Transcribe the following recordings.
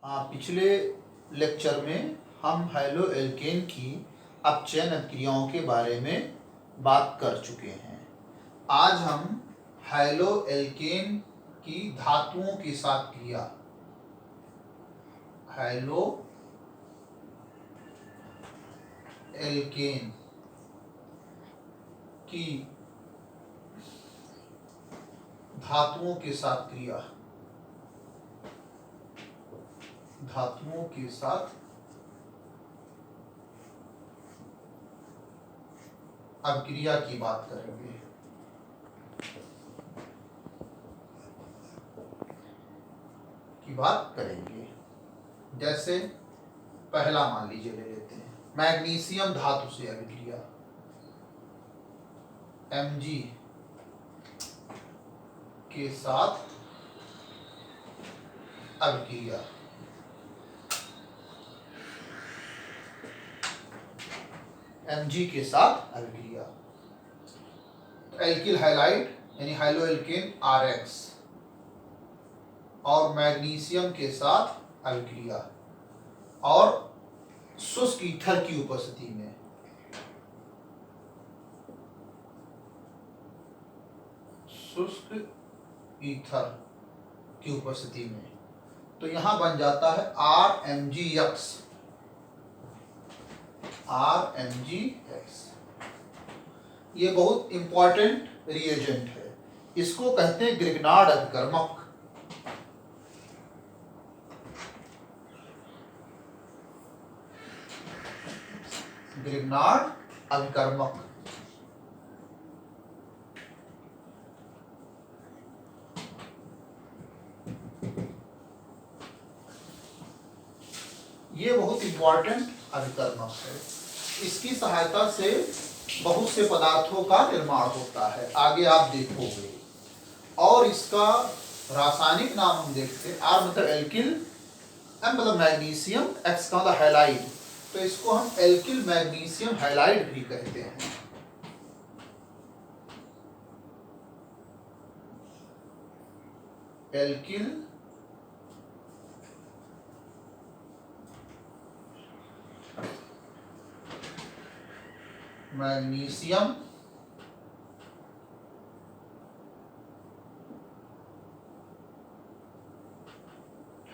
पिछले लेक्चर में हम हैलो एल्केन की अपचयन क्रियाओं के बारे में बात कर चुके हैं। आज हम हैलो एल्केन की धातुओं के साथ क्रिया, हैलो एल्केन की धातुओं के साथ क्रिया, धातुओं के साथ अभिक्रिया की बात करेंगे। जैसे पहला मान लीजिए ले लेते हैं, मैग्नीशियम धातु से अभिक्रिया, Mg के साथ अभिक्रिया, Mg के साथ अभिक्रिया। एल्किल हैलाइड यानी हैलो एल्केन Rx और मैग्नीशियम के साथ अभिक्रिया और शुष्क ईथर की उपस्थिति में, शुष्क ईथर की उपस्थिति में, तो यहां बन जाता है RMgX, RMgX। ये बहुत इंपॉर्टेंट रिएजेंट है, इसको कहते हैं ग्रिग्नार्ड अभिकर्मक। ग्रिग्नार्ड अभिकर्मक ये बहुत इंपॉर्टेंट अभिकर्मक है। इसकी सहायता से बहुत से पदार्थों का निर्माण होता है, आगे आप देखोगे। और इसका रासायनिक नाम हम देखते हैं, R मतलब एल्किल, M मतलब मैग्नीशियम, X का मतलब हैलाइड, तो इसको हम एल्किल मैग्नीशियम हैलाइड भी कहते हैं। एल्किल मैग्नीशियम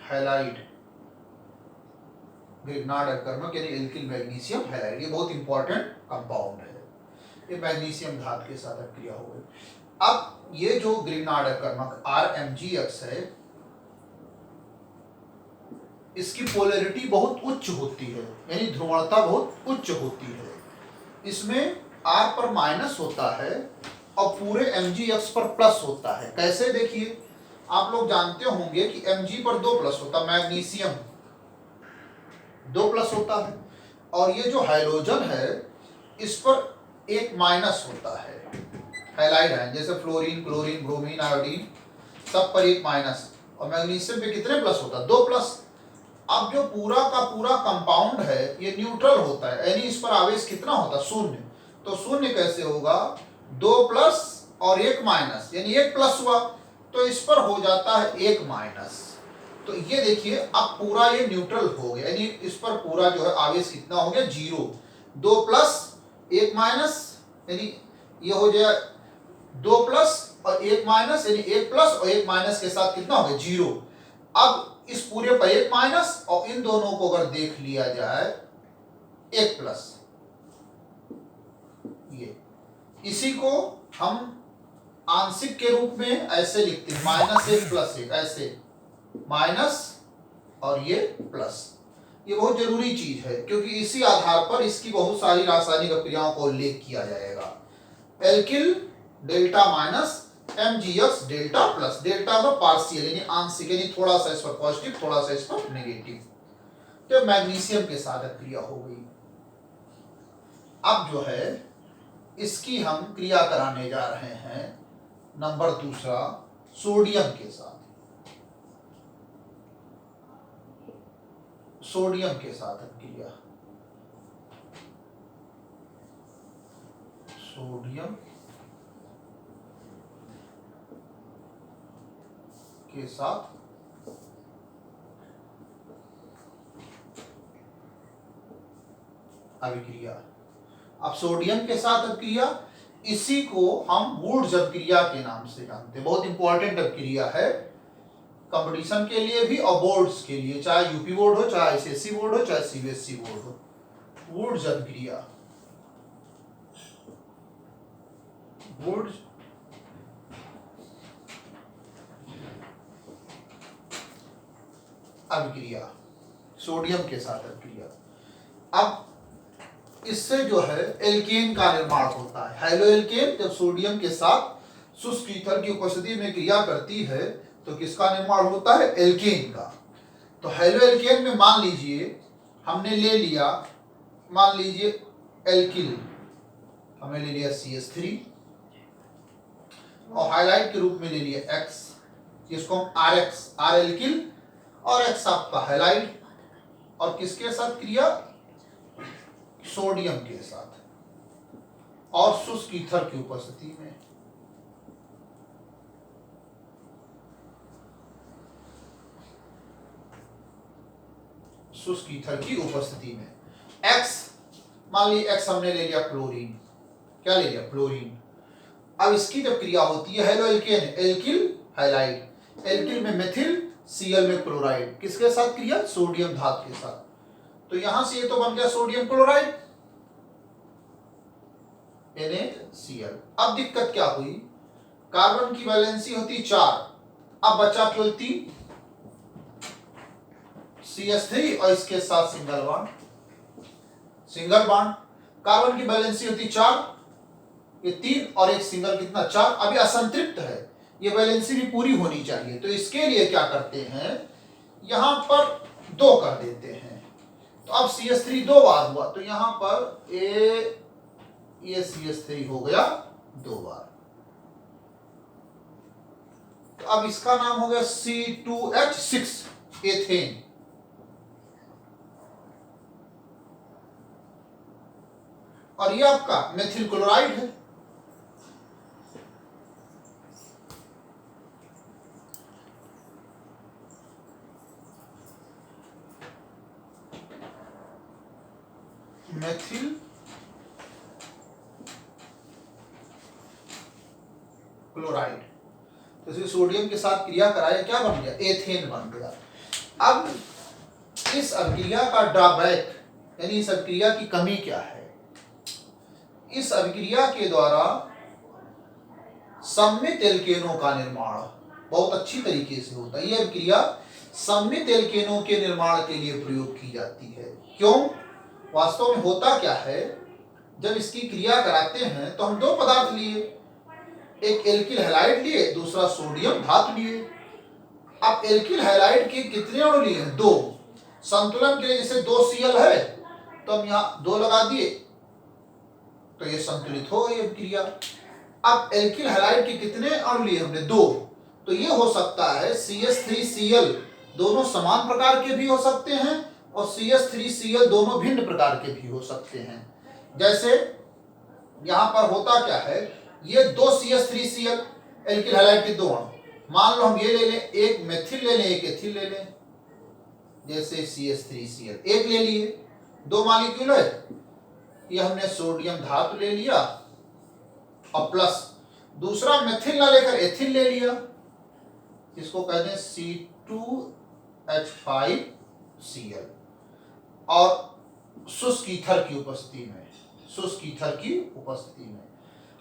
हैलाइड, ग्रिग्नार्ड अभिकर्मक यानी एल्किल मैग्नीशियम हैलाइड। ये बहुत इंपॉर्टेंट कंपाउंड है, ये मैग्नीशियम धातु के साथ अभिक्रिया हो गई। अब ये जो ग्रिग्नार्ड अभिकर्मक RMgX है, इसकी पोलैरिटी बहुत उच्च होती है, यानी ध्रुवणता बहुत उच्च होती है। इसमें R पर माइनस होता है और पूरे Mgx पर प्लस होता है। कैसे, देखिए, आप लोग जानते होंगे कि Mg पर 2 प्लस होता है, मैग्नीशियम 2 प्लस होता है, और ये जो हाइड्रोजन है इस पर 1 माइनस होता है, हैलाइड है, जैसे फ्लोरीन, क्लोरीन, ब्रोमीन, आयोडीन, सब पर 1 माइनस, और मैग्नीशियम पे कितने प्लस होता है? 2 प्लस। अब जो पूरा का पूरा कंपाउंड है ये न्यूट्रल होता है, यानी इस पर आवेश कितना होता है? 0। तो 0 कैसे होगा? 2 प्लस और 1 माइनस, यानी 1 प्लस हुआ, तो इस पर हो जाता है 1 माइनस। तो ये देखिए, अब पूरा ये न्यूट्रल हो गया, यानी इस पर पूरा जो है आवेश कितना हो गया? 0। 2 प्लस 1 माइनस, यानी ये हो जाए 2 प्लस और 1 माइनस, यानी 1 प्लस और 1 माइनस के साथ कितना हो गया? 0। अब इस पूरे पर 1 माइनस और इन दोनों को अगर देख लिया जाए 1 प्लस, ये इसी को हम आंशिक के रूप में ऐसे लिखते हैं, -1 प्लस 1, ऐसे माइनस और ये प्लस। ये बहुत जरूरी चीज है, क्योंकि इसी आधार पर इसकी बहुत सारी रासायनिक अभिक्रियाओं का उल्लेख किया जाएगा। Alkyl delta minus, Mgx delta plus, delta का पार्शियल यानी आंशिक, यानी थोड़ा सा इस पर पॉजिटिव, थोड़ा सा इस पर नेगेटिव। तो मैग्नीशियम के साथ अभिक्रिया हो गई। अब जो है इसकी हम क्रिया कराने जा रहे हैं नंबर 2 सोडियम के साथ, सोडियम के साथ अभिक्रिया, सोडियम के साथ अभिक्रिया। अब सोडियम के साथ अभिक्रिया, इसी को हम वुड्स अभिक्रिया के नाम से जानते हैं। बहुत इंपॉर्टेंट अभिक्रिया है कंपटीशन के लिए भी और बोर्ड्स के लिए, चाहे यूपी बोर्ड हो, चाहे एसएससी बोर्ड हो, चाहे सीबीएसई बोर्ड हो। वुड्स अभिक्रिया, वुड्स अभिक्रिया, सोडियम के साथ अभिक्रिया। अब इससे जो है एल्केन का निर्माण होता है। हेलो एल्केन जब सोडियम के साथ शुष्क ईथर की उपस्थिति में क्रिया करती है तो किसका निर्माण होता है? एल्केन का। तो हेलो एल्केन में मान लीजिए हमने ले लिया, मान लीजिए एल्किल, हमने ले लिया CH3 और हाइलाइट के रूप में ले लिया X, जिसको हम RX, R एल्किल और X आपका हाइलाइट, और किसके साथ क्रिया? सोडियम के साथ और शुष्क ईथर की उपस्थिति में। शुष्क ईथर की उपस्थिति में X, मान लीजिए X हमने ले लिया क्लोरीन, क्या ले लिया? क्लोरीन। अब इसकी जब क्रिया होती है, halo alkane, alkyl highlight, alkyl में मेथिल, Cl में क्लोराइड, किसके साथ क्रिया? सोडियम धातु के साथ। तो यहां से ये तो बन गया सोडियम क्लोराइड NaCl। अब दिक्कत क्या हुई? कार्बन की वैलेंसी होती 4, अब बचा केवल 3, CH3 और इसके साथ single bond, single bond. Carbon की वैलेंसी होती 4, ये 3 और एक सिंगल, कितना? 4। अभी असंतृप्त है, ये वैलेंसी भी पूरी होनी चाहिए, तो इसके लिए क्या करते हैं, यहां पर 2 कर देते हैं। तो अब CH3 2 बार हुआ, तो यहां पर ये CH3 हो गया 2 बार। तो अब इसका नाम हो गया C2H6 एथेन। और ये आपका मेथिल क्लोराइड है। मेथिल क्लोराइड, तो इसे सोडियम के साथ क्रिया कराया, क्या बन गया? एथेन बन गया। अब इस अभिक्रिया का ड्रॉबैक, यानी इस अभिक्रिया की कमी क्या है? इस अभिक्रिया के द्वारा सममित एल्केनों का निर्माण बहुत अच्छी तरीके से होता है। यह अभिक्रिया सममित एल्केनों के निर्माण के लिए प्रयोग की जाती है। क्यों? वास्तव में होता क्या है, जब इसकी क्रिया कराते हैं तो हम 2 पदार्थ लिए, एक एल्किल हैलाइड लिए, दूसरा सोडियम धातु लिए। अब एल्किल हैलाइड के कितने अणु लिए हैं? 2। संतुलन के लिए जैसे 2 Cl है तो हम यहाँ 2 लगा दिए, तो ये संतुलित हो गई अभिक्रिया। अब एल्किल हैलाइड के कितने अणु लिए हमने? 2। तो ये हो सकता है CH3Cl दोनों समान प्रकार के भी हो सकते हैं और CH3Cl दोनों भिन्न प्रकार के भी हो सकते हैं। जैसे यहां पर होता क्या है, ये 2 CH3Cl एल्किल हैलाइड के 2 अणु, मान लो हम ये ले लें, एक मेथिल ले लें, एक एथिल ले लें, जैसे CH3Cl एक ले लिए, 2 मॉलिक्यूल है, ये हमने सोडियम धातु ले लिया और प्लस दूसरा मेथिल ना लेकर एथिल ले लिया, इसको कहते हैं C2H5Cl, और शुष्क ईथर की उपस्थिति में, शुष्क ईथर की उपस्थिति में।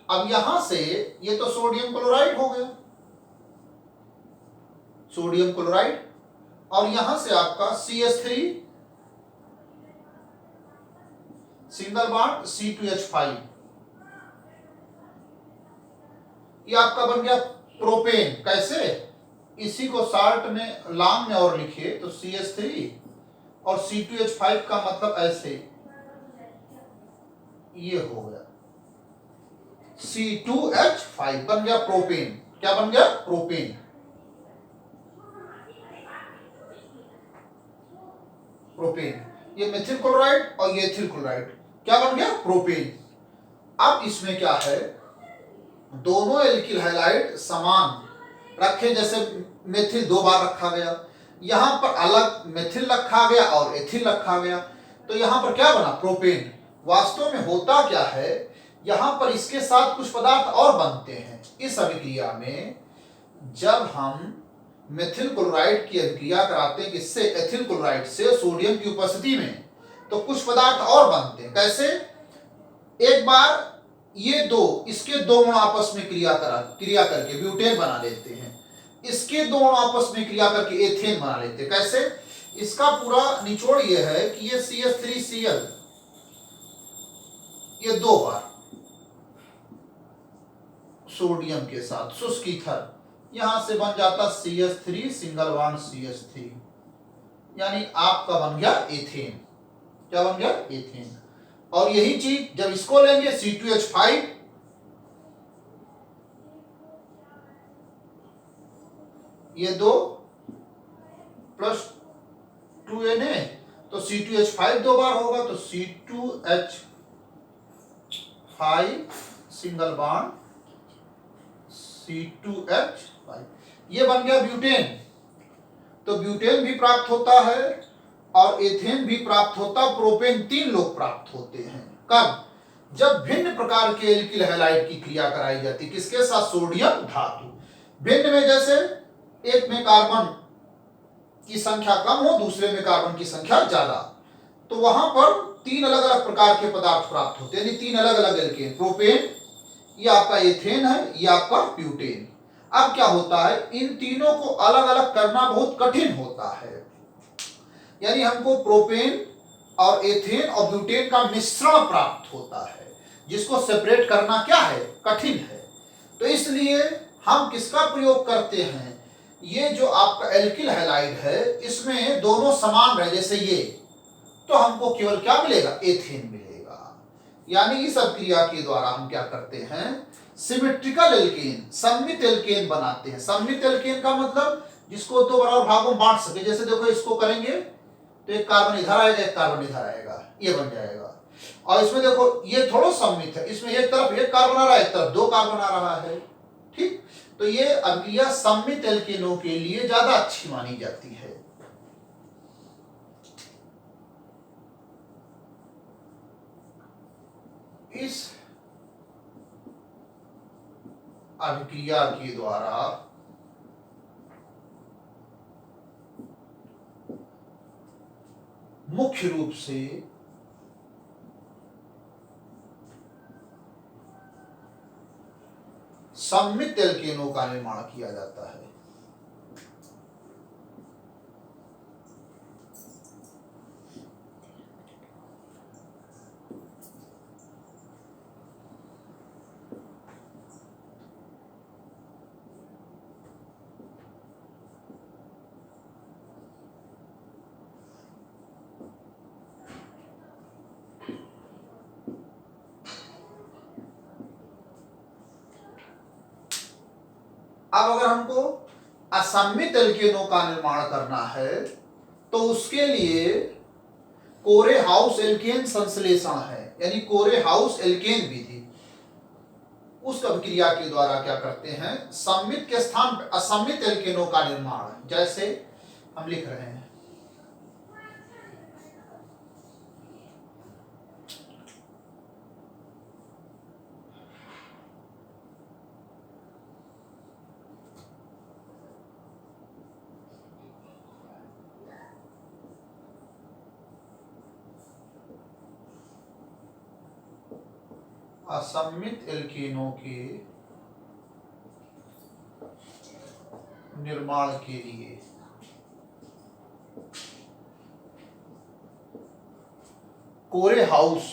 अब यहां से ये तो सोडियम क्लोराइड हो गया, सोडियम क्लोराइड, और यहां से आपका CH3 सिंगल बॉन्ड C2H5, ये आपका बन गया प्रोपेन। कैसे? इसी को शार्ट में लॉन्ग में और लिखिए तो CH3 और C2H5 का मतलब ऐसे, ये हो गया C2H5 बन गया प्रोपेन। क्या बन गया? प्रोपेन। प्रोपेन, ये मेथिल क्लोराइड और ये एथिल क्लोराइड, क्या बन गया? प्रोपेन। अब इसमें क्या है, दोनों एल्किल हैलाइड समान रखे, जैसे मेथिल 2 बार रखा गया, यहां पर अलग मेथिल रखा गया और एथिल रखा गया, तो यहां पर क्या बना? प्रोपेन। वास्तव में होता क्या है, यहां पर इसके साथ कुछ पदार्थ और बनते हैं। इस अभिक्रिया में जब हम मेथिल क्लोराइड की अभिक्रिया कराते हैं किससे, एथिल क्लोराइड से, सोडियम की उपस्थिति में, तो कुछ पदार्थ और बनते हैं। कैसे, एक बार ये दो, इसके दो अणु आपस में क्रिया करके ब्यूटेन बना लेते हैं, इसके दो अणु आपस में क्रिया करके एथेन बना लेते हैं। कैसे, इसका पूरा निचोड़ ये है कि ये CH3Cl ये दो बार सोडियम के साथ शुष्क ईथर, यहां से बन जाता CH3 सिंगल बॉन्ड CH3, यानी आपका बन गया एथेन। क्या बन गया, एथेन। और यही चीज जब इसको लेंगे C2H5, ये दो प्लस 2Na, तो C2H5 दो बार होगा, तो C2H5 सिंगल बॉन्ड C2H5, ये बन गया ब्यूटेन। तो ब्यूटेन भी प्राप्त होता है और एथेन भी प्राप्त होता, प्रोपेन, तीन लोग प्राप्त होते हैं। कब, जब भिन्न प्रकार के एल्किल हैलाइड की क्रिया कराई जाती है, किसके साथ, सोडियम धातु। भिन्न में जैसे एक में कार्बन की संख्या कम हो, दूसरे में कार्बन की संख्या ज्यादा, तो वहां पर तीन अलग अलग प्रकार के पदार्थ प्राप्त होते हैं, यानी तीन अलग अलग एल्केन। प्रोपेन, ये आपका एथेन है, ये आपका ब्यूटेन। अब क्या होता है, इन तीनों को अलग अलग करना बहुत कठिन होता है, यानी हमको प्रोपेन और एथेन और ब्यूटेन का मिश्रण प्राप्त होता है, जिसको सेपरेट करना क्या है, कठिन है। तो इसलिए हम किसका प्रयोग करते हैं, ये जो आपका एल्किल हैलाइड है, इसमें दोनों समान रहे, जैसे ये, तो हमको केवल क्या मिलेगा, एथेन मिलेगा। यानी इस अभिक्रिया के द्वारा हम क्या करते हैं, सिमेट्रिकल एल्केन, सममित एल्केन बनाते हैं। सममित एल्केन का मतलब जिसको दो बराबर भागों में बांट सके। जैसे देखो, इसको करेंगे तो एक कार्बन इधर आएगा, एक कार्बन इधर आएगा, ये बन जाएगा। और इसमें देखो, ये थोड़ा सममित है, इसमें एक तरफ एक कार्बन आ रहा है, एक तरफ दो कार्बन आ रहा है। ठीक, तो ये अभिक्रिया सममित एल्केनों के लिए ज्यादा अच्छी मानी जाती है। इस अभिक्रिया के द्वारा मुख्य रूप से सममित एल्केनों का निर्माण किया जाता है। अब अगर हमको असममित एल्केनों का निर्माण करना है, तो उसके लिए कोरे हाउस एल्केन संश्लेषण है, यानी कोरे हाउस एल्केन विधि। उस अभिक्रिया के द्वारा क्या करते हैं, सममित के स्थान पर असममित एल्केनों का निर्माण। जैसे हम लिख रहे हैं, असममित एल्केनों के निर्माण के लिए कोरे हाउस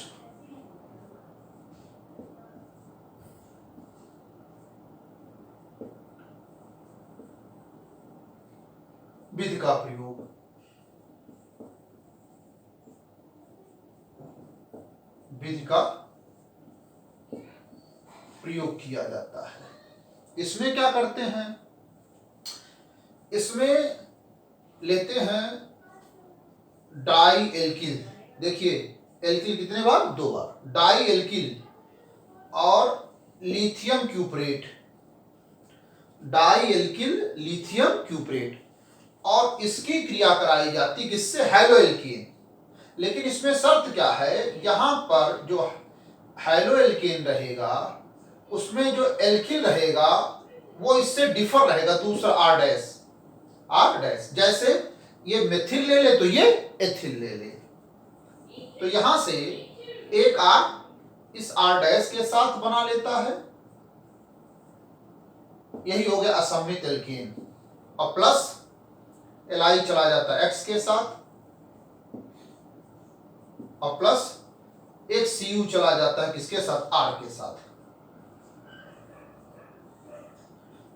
विधि का प्रयोग किया जाता है। इसमें क्या करते हैं, इसमें लेते हैं डाई एल्किल। देखिए, एल्किल कितने बार, दो बार, डाई एल्किल और लिथियम क्यूप्रेट, डाई एल्किल लिथियम क्यूप्रेट, और इसकी क्रिया कराई जाती किससे, हैलो एल्केन। लेकिन इसमें शर्त क्या है, यहां पर जो हैलो एल्केन रहेगा उसमें जो एल्किल रहेगा वो इससे डिफर रहेगा दूसरा आर डैश, आर डैश। जैसे ये मेथिल ले ले तो ये एथिल ले ले, तो यहां से एक आर इस आर डैश के साथ बना लेता है, यही हो गया असममित एल्केन। और प्लस एल चला जाता है एक्स के साथ, और प्लस एक Cu चला जाता है किसके साथ, आर के साथ।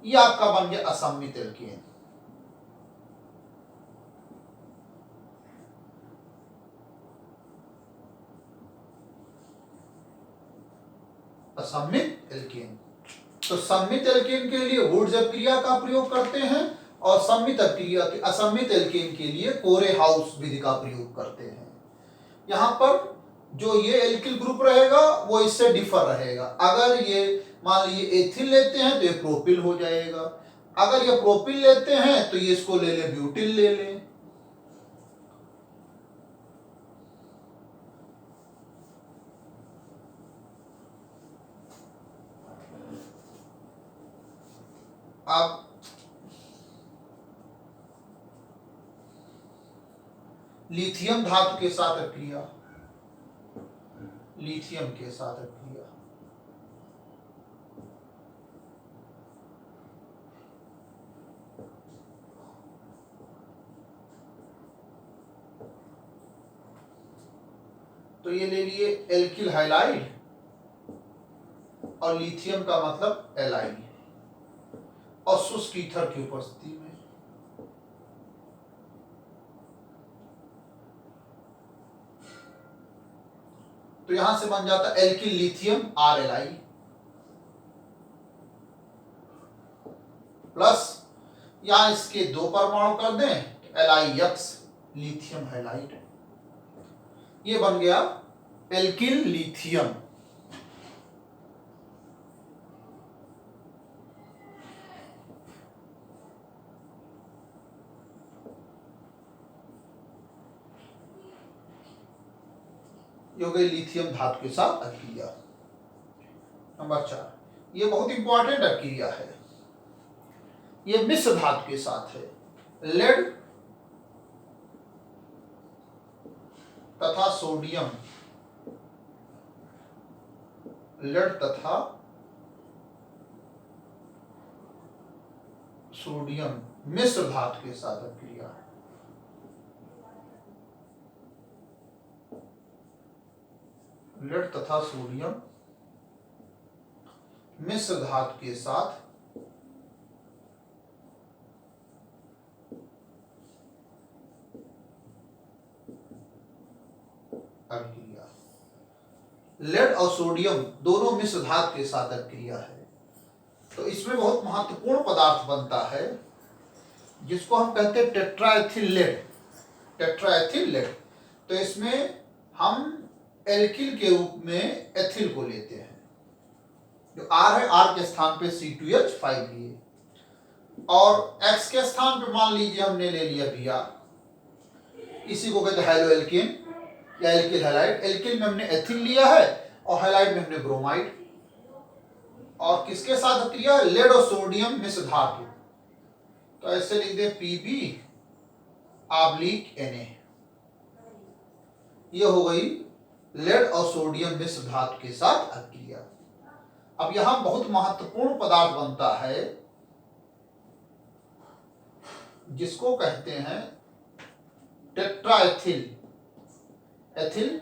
ये आपका बन गया असममित एल्केन। असममित एल्केन। तो सममित एल्केन के लिए वुड्स क्रिया का प्रयोग करते हैं और सममित क्रिया असममित एल्केन के लिए कोरे हाउस विधि का प्रयोग करते हैं। यहां पर जो ये एल्किल ग्रुप रहेगा वो इससे डिफर रहेगा। अगर ये मान लीजिए एथिल लेते हैं तो ये प्रोपिल हो जाएगा, अगर ये प्रोपिल लेते हैं तो ये इसको ले ले ब्यूटिल ले ले। अब लिथियम धातु के साथ क्रिया, लिथियम के साथ क्रिया, तो ये ले लिए एल्किल हाइलाइड और लिथियम का मतलब एलाइड, और शुष्क ईथर की उपस्थिति में तो यहां से बन जाता alkyl lithium R L I, plus यहां इसके दो परमाणु कर दें L I x lithium halide, ये बन गया एल्किल लिथियम। ये हो गई लिथियम धातु के साथ अक्रिया। नंबर 4, ये बहुत इंपॉर्टेंट अक्रिया है, ये मिश्र धातु के साथ है। लेड तथा सोडियम, लेड तथा सोडियम मिश्र धातु के साथ अक्रिया। लेड तथा सोडियम मिश्र धातु के साथ अभिक्रिया। लेड और सोडियम दोनों मिश्र धातु के साथ अभिक्रिया है, तो इसमें बहुत महत्वपूर्ण पदार्थ बनता है जिसको हम कहते हैं टेट्राएथिल लेड, टेट्राएथिल लेड। तो इसमें हम एल्किल के रूप में एथिल को लेते हैं, जो आर है आर के स्थान पे C2H5 लिए, और एक्स के स्थान पे मान लीजिए हमने ले लिया Br, इसी को कहते हैं हैलो एल्केन या एल्किल हैलाइड। एल्किल में हमने एथिल लिया है और हैलाइड में हमने ब्रोमाइड, और किसके साथ क्रिया, लेड और सोडियम मिश्र धातु, तो ऐसे लिख दे Pb आब्लिक Na, ये हो गई लेड और सोडियम मिश्र धातु के साथ अक्रिया। अब यहां बहुत महत्वपूर्ण पदार्थ बनता है जिसको कहते हैं टेट्राएथिल, एथिल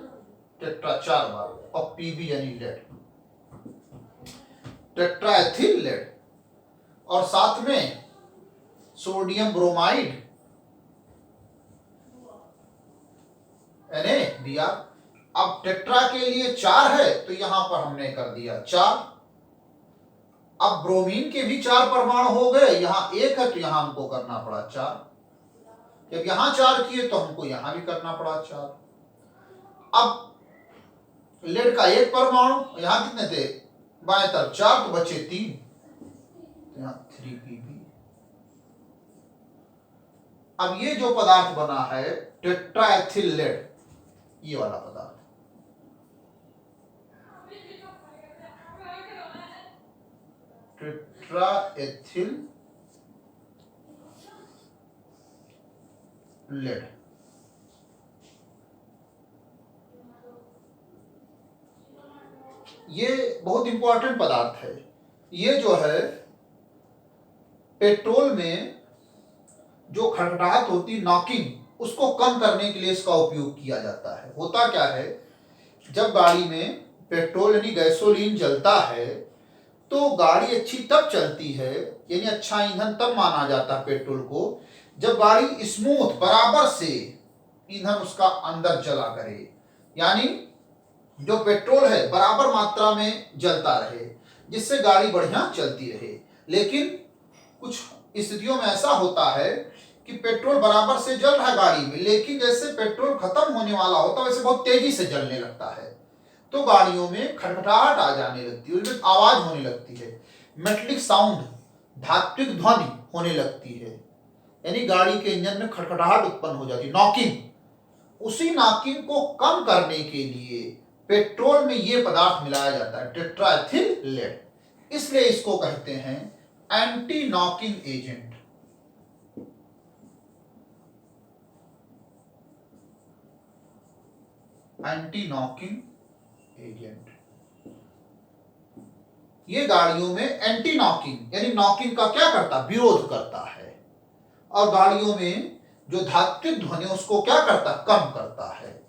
टेट्रा 4 बार, और Pb यानी लेड, टेट्राएथिल लेड, और साथ में सोडियम ब्रोमाइड Na Br। अब टेट्रा के लिए 4 है तो यहां पर हमने कर दिया 4। अब ब्रोमीन के भी 4 परमाणु हो गए, यहां 1 है तो यहां हमको करना पड़ा 4। जब यहां 4 किए तो हमको यहां भी करना पड़ा 4। अब लेड का 1 परमाणु, यहां कितने थे, बाएं तरफ 4 तो बचे 3, तो यहां 3Pb। अब ये जो पदार्थ बना है टेट्राएथिल लेड, ये वाला पदार्थ टेट्राएथिल लेड। ये बहुत इंपॉर्टेंट पदार्थ है। ये जो है पेट्रोल में जो खड़खड़ाहट होती, नॉकिंग, उसको कम करने के लिए इसका उपयोग किया जाता है। होता क्या है, जब गाड़ी में पेट्रोल यानी गैसोलीन जलता है तो गाड़ी अच्छी तब चलती है, यानी अच्छा ईंधन तब माना जाता है पेट्रोल को, जब गाड़ी स्मूथ बराबर से ईंधन उसका अंदर जला करे, यानी जो पेट्रोल है बराबर मात्रा में जलता रहे, जिससे गाड़ी बढ़िया चलती रहे। लेकिन कुछ स्थितियों में ऐसा होता है कि पेट्रोल बराबर से जल रहा है गाड़ी में, लेकिन जैसे पेट्रोल खत्म होने वाला होता है वैसे बहुत तेजी से जलने लगता है, तो गाड़ियों में खटखटाहट आ जाने लगती है, उसमें आवाज होने लगती है, मेटलिक साउंड, धात्विक ध्वनि होने लगती है, यानी गाड़ी के इंजन में खटखटाहट उत्पन्न हो जाती है, नॉकिंग। उसी नॉकिंग को कम करने के लिए पेट्रोल में ये पदार्थ मिलाया जाता है, टेट्राएथिल लेड। इसलिए इसको कहते हैं anti knocking agent. Anti knocking agent. ये गाड़ियों में एंटी नॉकिंग यानी नॉकिंग का क्या करता, विरोध करता है, और गाड़ियों में जो धात्विक ध्वनि उसको क्या करता, कम करता है।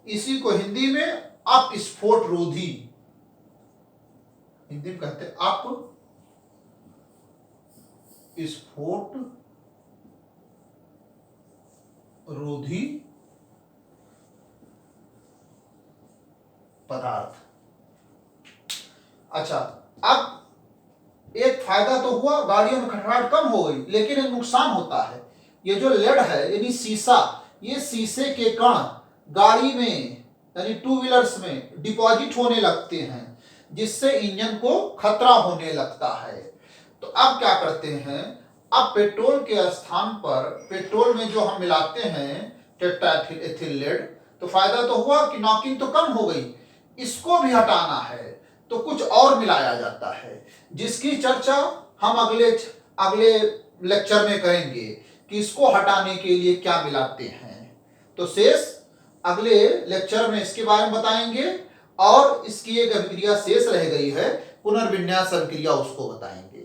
इसी को हिंदी में अपस्फोट रोधी, हिंदी में कहते हैं अपस्फोट रोधी पदार्थ। अच्छा, अब एक फायदा तो हुआ, गाड़ियों में खटखटाहट कम हो गई, लेकिन एक नुकसान होता है। ये जो लेड है यानी शीशा, ये शीशे के कण गाड़ी में यानी टू व्हीलर्स में डिपॉजिट होने लगते हैं, जिससे इंजन को खतरा होने लगता है। तो अब क्या करते हैं, अब पेट्रोल के स्थान पर पेट्रोल में जो हम मिलाते हैं टेट्राएथिल लेड, तो फायदा तो हुआ कि नॉकिंग तो कम हो गई, इसको भी हटाना है तो कुछ और मिलाया जाता है, जिसकी चर्चा हम अगले लेक्चर में करेंगे कि इसको हटाने के लिए क्या मिलाते हैं। तो शेष अगले लेक्चर में इसके बारे में बताएंगे, और इसकी एक अभिक्रिया शेष रह गई है, पुनर्विन्यास अभिक्रिया, उसको बताएंगे।